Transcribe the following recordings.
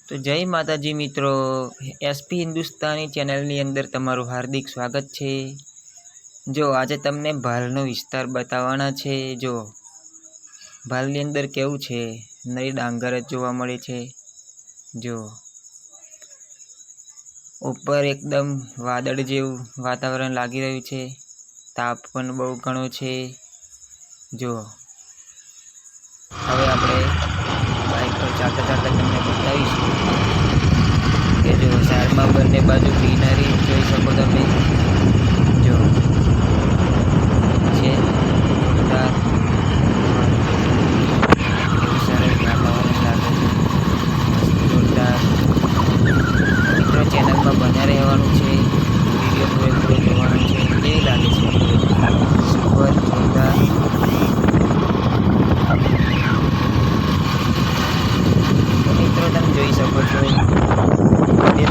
તો જય માતાજી મિત્રો, એસપી હિન્દુસ્તાની ચેનલની અંદર તમારું હાર્દિક સ્વાગત છે। જો આજે તમને ભાલનો વિસ્તાર બતાવવાના છે। જો ભાલની અંદર કેવું છે, નરી ડાંગર જ જોવા મળે છે। જો ઉપર એકદમ વાદળ જેવું વાતાવરણ લાગી રહ્યું છે, તાપ પણ બહુ ઘણો છે। જો હવે આપણે બાઇક પર ચાલતા ચાલતા તમને બતાવીશું કે જો સાઈડમાં બંને બાજુ ગ્રીનરી જોઈ શકો તમે। જો છે જોરદાર, કેવું સરસ વાતાવરણ લાગે છે, જોરદાર। મિત્રો ચેનલમાં બન્યા રહેવાનું છે, વિડીયો પૂરેપૂરો જોવાનો છે। કેવી લાગે છે? સુપર જોરદાર। મિત્રો તમે જોઈ શકો છો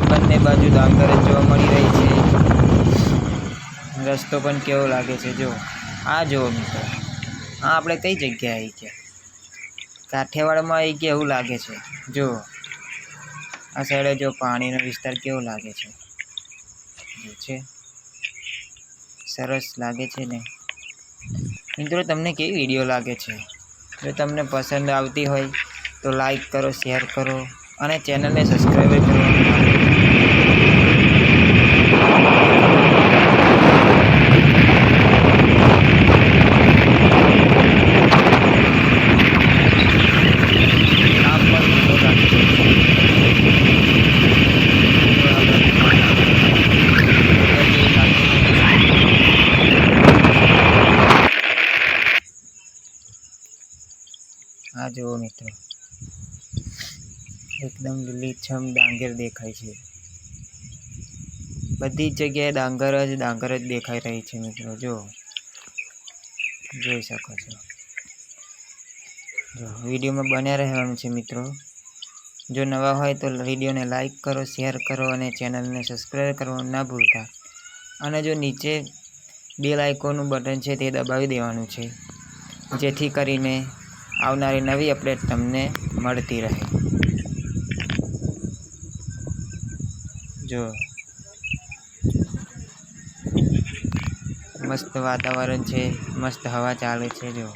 બંને બાજુ ડાંગર જ જોવા મળી રહી છે। રસ્તો પણ કેવો લાગે છે, જો આ જુઓ મિત્રો, આ આપણે કઈ જગ્યાએ આવી ગયા? કાઠિયાવાડમાં આવી ગયા એવું લાગે છે। જો આ સાઈડે જો પાણીનો વિસ્તાર કેવો લાગે છે, છે સરસ લાગે છે ને? મિત્રો તમને કેવી વિડીયો લાગે છે? જો તમને પસંદ આવતી હોય તો લાઈક કરો, શેર કરો અને ચેનલને સબસ્ક્રાઈબ કરવાનું ના ભૂલતા। આ જુઓ મિત્રો, એકદમ લીલીછમ ડાંગર દેખાય છે। બધી જ જગ્યાએ ડાંગર જ દેખાઈ રહી છે મિત્રો। જો જોઈ શકો છો। જો વિડીયોમાં બન્યા રહેવાનું છે મિત્રો। જો નવા હોય તો વિડીયોને લાઈક કરો, શેર કરો અને ચેનલને સબસ્ક્રાઈબ કરવાનું ના ભૂલતા। અને જો નીચે બેલ આઇકોનનું બટન છે તે દબાવી દેવાનું છે, જેથી કરીને આવનારી નવી અપડેટ તમને મળતી રહે। જો મસ્ત વાતાવરણ છે, મસ્ત હવા ચાલે છે। જો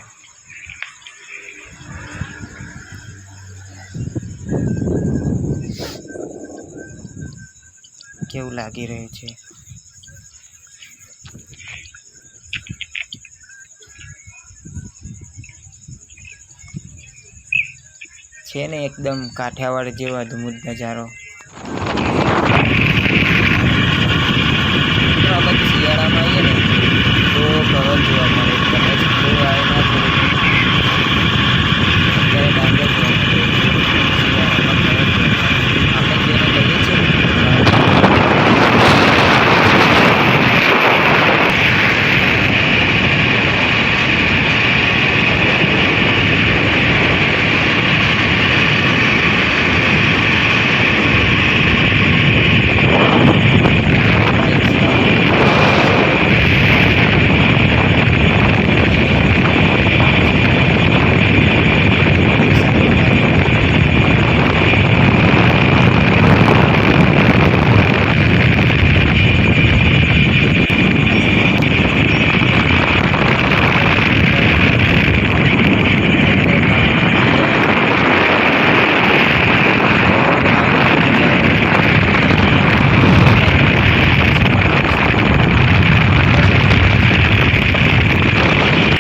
કેવું લાગી રહ્યું છે? છે ને એકદમ કાઠિયાવાડ જેવો અદ્ભુત નજારો। શિયાળામાં આવીએ ને તો ઘણો જોવા મળે, તમે થોડું આવે ના થોડું